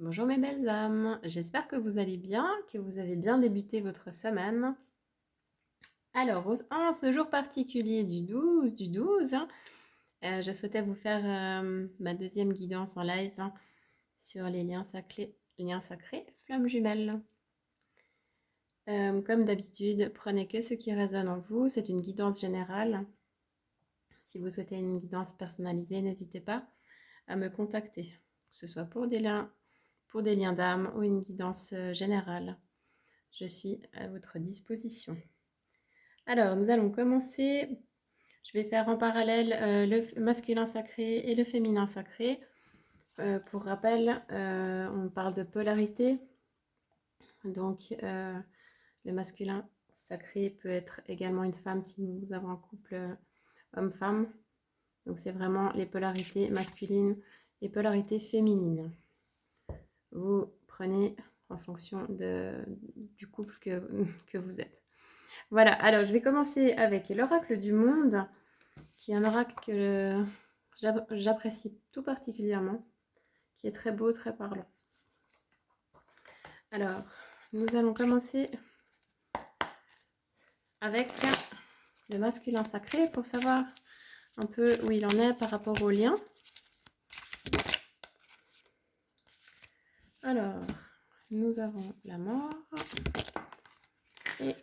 Bonjour mes belles âmes, j'espère que vous allez bien, que vous avez bien débuté votre semaine. Alors, en ce jour particulier du 12, je souhaitais vous faire ma deuxième guidance en live sur les liens sacrés, flammes jumelles. Comme d'habitude, prenez que ce qui résonne en vous, c'est une guidance générale. Si vous souhaitez une guidance personnalisée, n'hésitez pas à me contacter, que ce soit pour des liens d'âme ou une guidance générale. Je suis à votre disposition. Alors, nous allons commencer. Je vais faire en parallèle le masculin sacré et le féminin sacré. Pour rappel, on parle de polarité. Donc, le masculin sacré peut être également une femme si nous avons un couple homme-femme. Donc, c'est vraiment les polarités masculines et polarités féminines. Vous prenez en fonction du couple que vous êtes. Voilà, alors je vais commencer avec l'oracle du monde, qui est un oracle que j'apprécie tout particulièrement, qui est très beau, très parlant. Alors, nous allons commencer avec le masculin sacré pour savoir un peu où il en est par rapport au lien. Alors, nous avons la mort et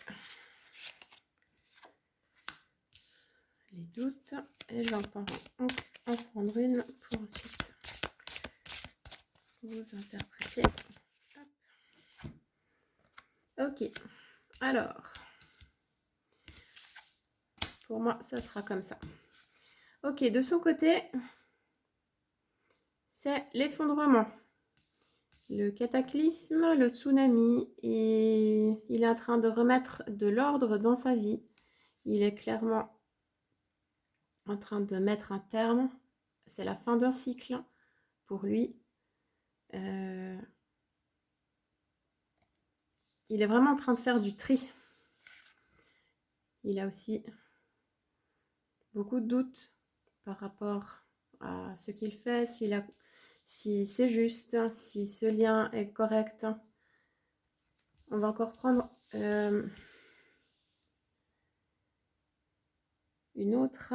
les doutes. Et je vais en prendre une pour ensuite vous interpréter. Hop. Ok, alors, pour moi, ça sera comme ça. Ok, de son côté, c'est l'effondrement, le cataclysme, le tsunami, et il est en train de remettre de l'ordre dans sa vie. Il est clairement en train de mettre un terme. C'est la fin d'un cycle pour lui. Il est vraiment en train de faire du tri. Il a aussi beaucoup de doutes par rapport à ce qu'il fait, si c'est juste, si ce lien est correct. On va encore prendre une autre.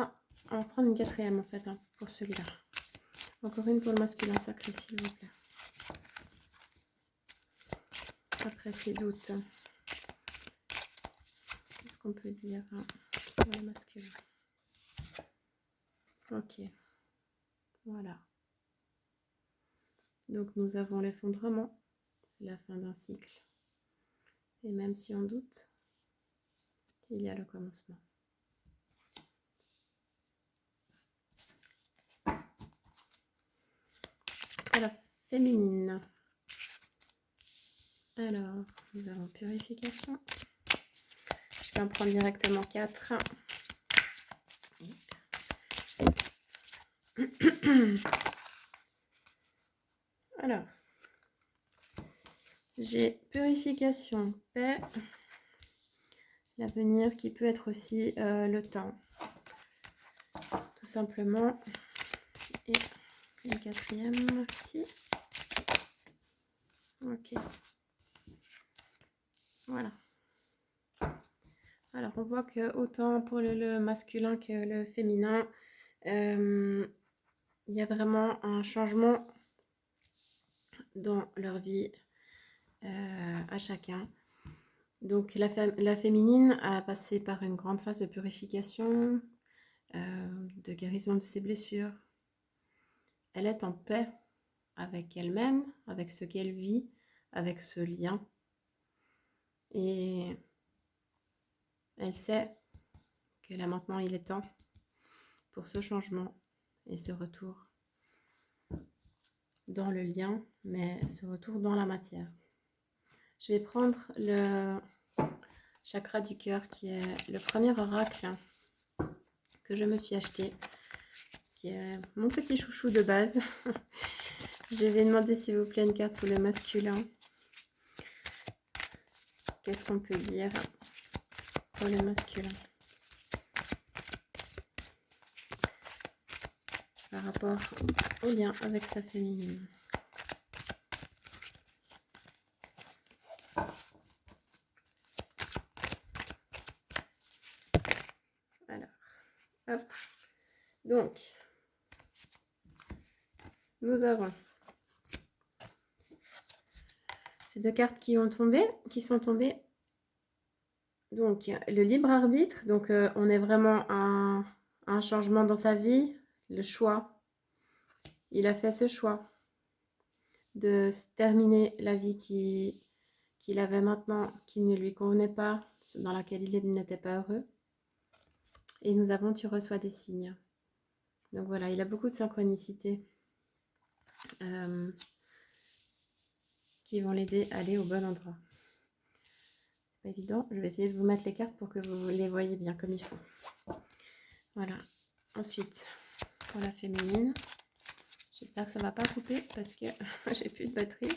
On va prendre une quatrième en fait pour celui-là. Encore une pour le masculin sacré, s'il vous plaît. Après ces doutes, qu'est-ce qu'on peut dire pour le masculin? Ok, voilà. Donc nous avons l'effondrement, la fin d'un cycle. Et même si on doute, il y a le commencement. Alors, féminine. Alors, nous avons purification. Je vais en prendre directement 4. Alors, j'ai purification, paix, l'avenir qui peut être aussi le temps. Tout simplement. Et une quatrième ici. Ok. Voilà. Alors, on voit que autant pour le masculin que le féminin, il y a vraiment un changement dans leur vie à chacun. Donc, la féminine a passé par une grande phase de purification, de guérison de ses blessures. Elle est en paix avec elle-même, avec ce qu'elle vit, avec ce lien. Et elle sait que là maintenant il est temps pour ce changement et ce retour dans le lien, mais ce retour dans la matière. Je vais prendre le chakra du cœur qui est le premier oracle que je me suis acheté, qui est mon petit chouchou de base. Je vais demander s'il vous plaît une carte pour le masculin. Qu'est-ce qu'on peut dire pour le masculin par rapport au lien avec sa féminine? Hop. Donc, nous avons ces deux cartes qui sont tombées. Donc, le libre arbitre. Donc, on est vraiment un changement dans sa vie. Le choix. Il a fait ce choix de terminer la vie qu'il avait maintenant, qui ne lui convenait pas, dans laquelle il n'était pas heureux. Et nous avons, tu reçois des signes. Donc voilà, il a beaucoup de synchronicité qui vont l'aider à aller au bon endroit. C'est pas évident. Je vais essayer de vous mettre les cartes pour que vous les voyez bien comme il faut. Voilà. Ensuite, pour la féminine, j'espère que ça ne va pas couper parce que j'ai plus de batterie.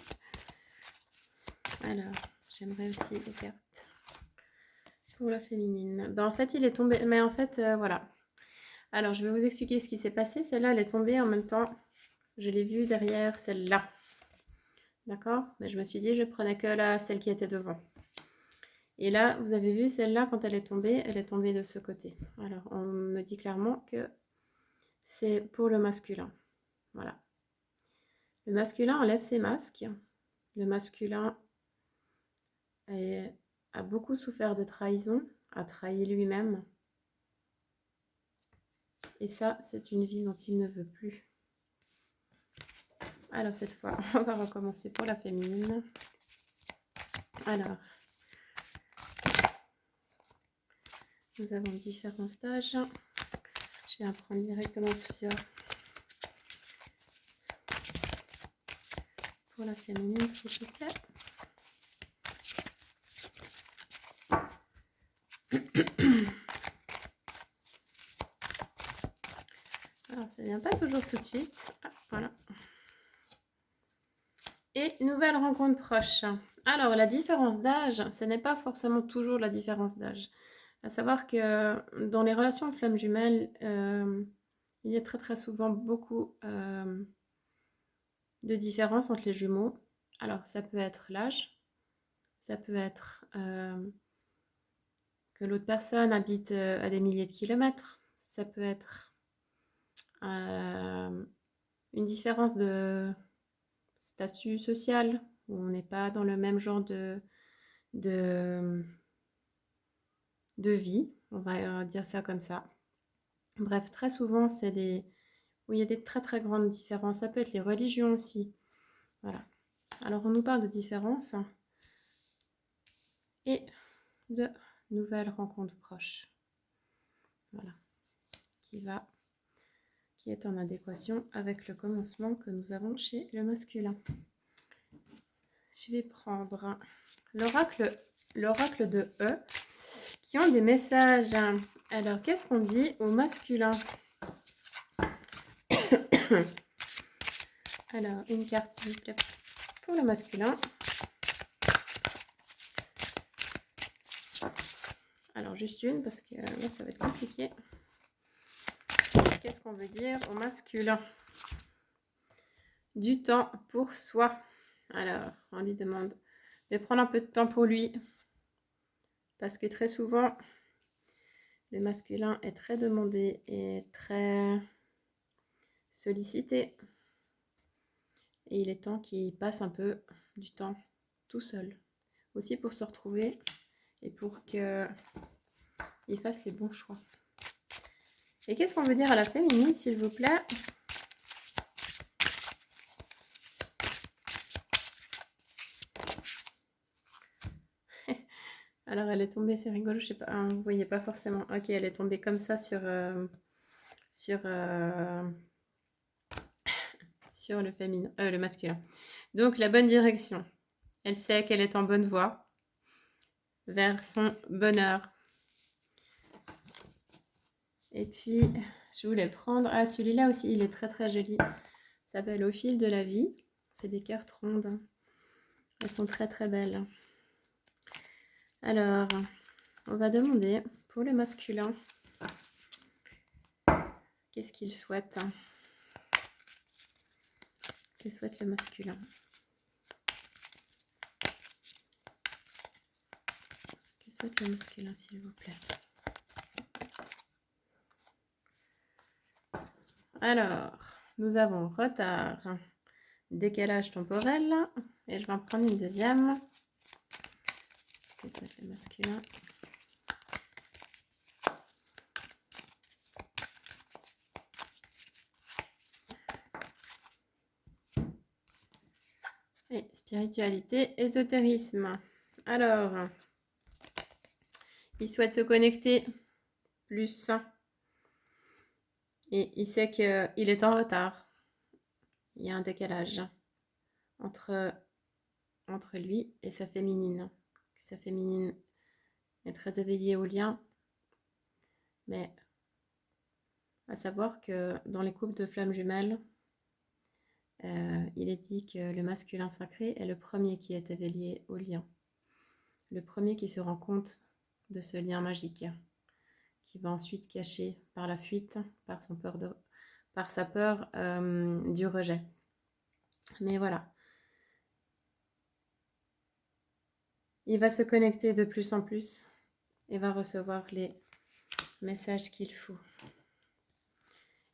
Alors, j'aimerais aussi les cartes pour la féminine. Ben, en fait, il est tombé. Mais en fait, voilà. Alors, je vais vous expliquer ce qui s'est passé. Celle-là, elle est tombée en même temps. Je l'ai vue derrière celle-là. D'accord? Mais je me suis dit, je prenais que celle qui était devant. Et là, vous avez vu, celle-là, quand elle est tombée de ce côté. Alors, on me dit clairement que c'est pour le masculin. Voilà. Le masculin enlève ses masques. Le masculin a beaucoup souffert de trahison, a trahi lui-même. Et ça, c'est une vie dont il ne veut plus. Alors, cette fois, on va recommencer pour la féminine. Alors, nous avons différents stages. Je vais en prendre directement plusieurs. Pour la féminine, s'il vous plaît. Alors, ça ne vient pas toujours tout de suite. Ah, voilà. Et nouvelle rencontre proche. Alors, la différence d'âge, ce n'est pas forcément toujours la différence d'âge. À savoir que dans les relations flammes jumelles, il y a très très souvent beaucoup de différences entre les jumeaux. Alors, ça peut être l'âge, ça peut être que l'autre personne habite à des milliers de kilomètres, ça peut être une différence de statut social, où on n'est pas dans le même genre de vie, on va dire ça comme ça. Bref, très souvent, c'est où il y a des très très grandes différences. Ça peut être les religions aussi. Voilà. Alors, on nous parle de différences et de nouvelles rencontres proches. Voilà. Qui est en adéquation avec le commencement que nous avons chez le masculin. Je vais prendre l'oracle de E qui ont des messages. Alors, qu'est-ce qu'on dit au masculin? Alors, une carte, s'il vous plaît, pour le masculin. Alors, juste une, parce que là, ça va être compliqué. Qu'est-ce qu'on veut dire au masculin? Du temps pour soi. Alors, on lui demande de prendre un peu de temps pour lui. Parce que très souvent, le masculin est très demandé et très sollicité. Et il est temps qu'il passe un peu du temps tout seul. Aussi pour se retrouver et pour qu'il fasse les bons choix. Et qu'est-ce qu'on veut dire à la féminine, s'il vous plaît? Alors, elle est tombée, c'est rigolo, je sais pas, hein, vous voyez pas forcément. Ok, elle est tombée comme ça sur le féminin, le masculin. Donc, la bonne direction. Elle sait qu'elle est en bonne voie vers son bonheur. Et puis, je voulais prendre... Ah, celui-là aussi, il est très très joli. Ça s'appelle Au fil de la vie. C'est des cartes rondes. Elles sont très très belles. Alors, on va demander pour le masculin, qu'est-ce qu'il souhaite? Que souhaite le masculin? Que souhaite le masculin, s'il vous plaît? Alors, nous avons retard, décalage temporel. Et je vais en prendre une deuxième. Qu'est-ce que ça fait masculin? Et spiritualité, ésotérisme. Alors, il souhaite se connecter plus. Et il sait qu'il est en retard. Il y a un décalage entre lui et sa féminine. Sa féminine est très éveillée au lien. Mais à savoir que dans les couples de flammes jumelles, il est dit que le masculin sacré est le premier qui est éveillé au lien. Le premier qui se rend compte de ce lien magique, qui va ensuite cacher par la fuite, par sa peur du rejet. Mais voilà. Il va se connecter de plus en plus et va recevoir les messages qu'il faut.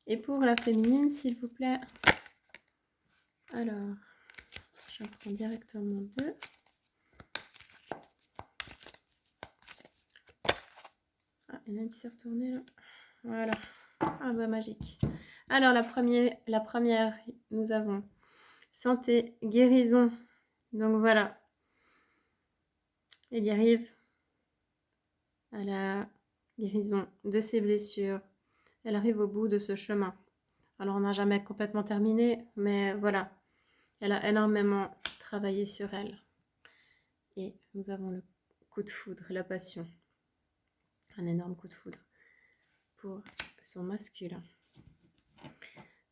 Et pour la féminine, s'il vous plaît. Alors, j'en prends directement 2. Ah, il y en a qui s'est retourné là. Voilà. Ah bah magique. Alors la première, nous avons santé, guérison. Donc voilà. Il y arrive à la guérison de ses blessures. Elle arrive au bout de ce chemin. Alors on n'a jamais complètement terminé, mais voilà. Elle a énormément travaillé sur elle. Et nous avons le coup de foudre, la passion. Un énorme coup de foudre pour son masculin.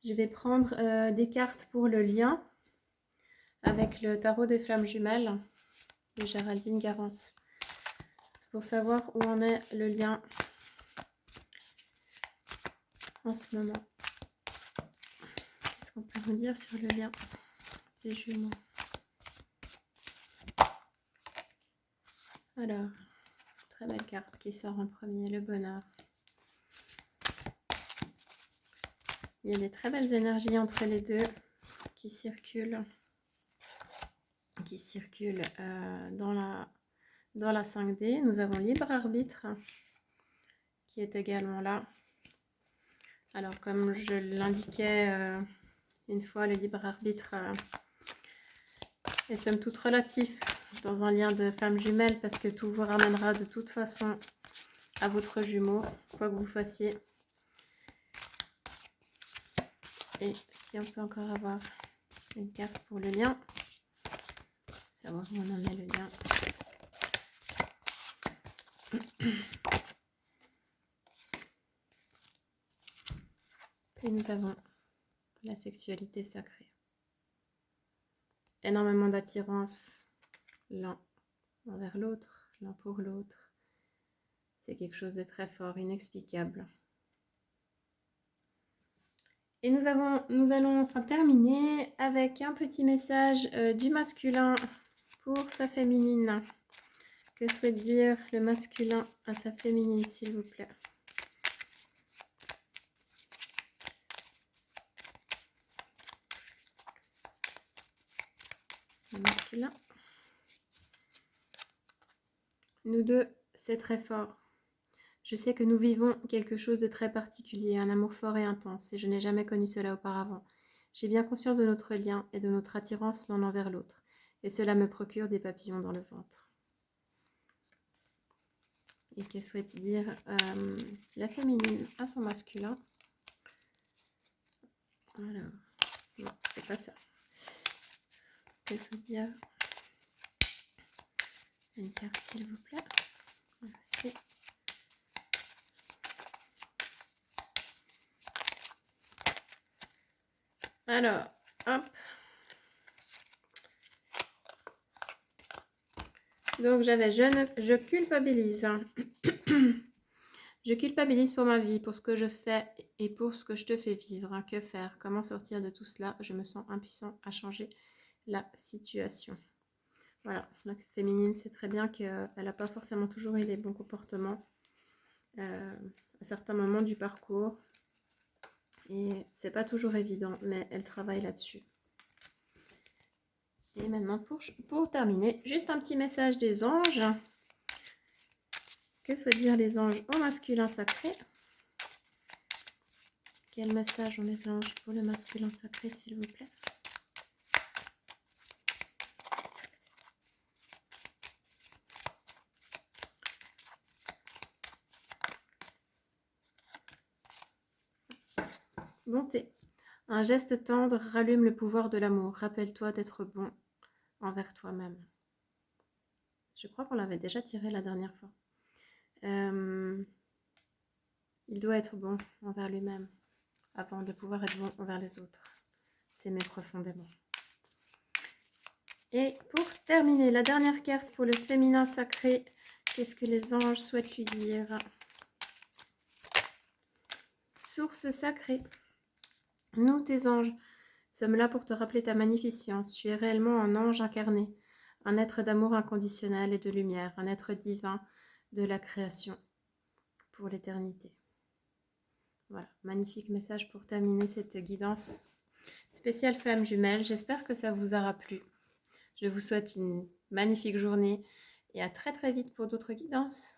Je vais prendre des cartes pour le lien avec le tarot des flammes jumelles de Géraldine Garance pour savoir où en est le lien en ce moment. Qu'est-ce qu'on peut nous dire sur le lien des jumeaux? Alors, très belle carte qui sort en premier, le bonheur. Il y a des très belles énergies entre les deux qui circulent dans la 5D. Nous avons libre arbitre qui est également là. Alors comme je l'indiquais une fois, le libre arbitre est somme toute relatif dans un lien de flamme jumelle parce que tout vous ramènera de toute façon à votre jumeau, quoi que vous fassiez. Et si on peut encore avoir une carte pour le lien, savoir où on en est le lien. Et nous avons la sexualité sacrée. Énormément d'attirance l'un envers l'autre, l'un pour l'autre. C'est quelque chose de très fort, inexplicable. Et nous allons enfin terminer avec un petit message du masculin pour sa féminine. Que souhaite dire le masculin à sa féminine, s'il vous plaît? Le masculin. Nous deux, c'est très fort. Je sais que nous vivons quelque chose de très particulier, un amour fort et intense, et je n'ai jamais connu cela auparavant. J'ai bien conscience de notre lien et de notre attirance l'un envers l'autre, et cela me procure des papillons dans le ventre. Et que souhaite dire la féminine à son masculin? Alors, non, c'est pas ça. Que souhaite dire une carte, s'il vous plaît? Merci. Alors, hop. Donc j'avais je culpabilise. Je culpabilise pour ma vie, pour ce que je fais et pour ce que je te fais vivre. Que faire? Comment sortir de tout cela? Je me sens impuissant à changer la situation. Voilà, la féminine, c'est très bien qu'elle n'a pas forcément toujours eu les bons comportements à certains moments du parcours. Et c'est pas toujours évident, mais elle travaille là-dessus. Et maintenant, pour terminer, juste un petit message des anges. Que souhaitent dire les anges au masculin sacré? Quel message ont les anges pour le masculin sacré, s'il vous plaît? Bonté. Un geste tendre rallume le pouvoir de l'amour. Rappelle-toi d'être bon envers toi-même. Je crois qu'on l'avait déjà tiré la dernière fois. Il doit être bon envers lui-même avant de pouvoir être bon envers les autres. S'aimer profondément. Et pour terminer, la dernière carte pour le féminin sacré, qu'est-ce que les anges souhaitent lui dire? Source sacrée. Nous, tes anges, sommes là pour te rappeler ta magnificence. Tu es réellement un ange incarné, un être d'amour inconditionnel et de lumière, un être divin de la création pour l'éternité. Voilà, magnifique message pour terminer cette guidance spéciale flamme jumelle. J'espère que ça vous aura plu. Je vous souhaite une magnifique journée et à très très vite pour d'autres guidances.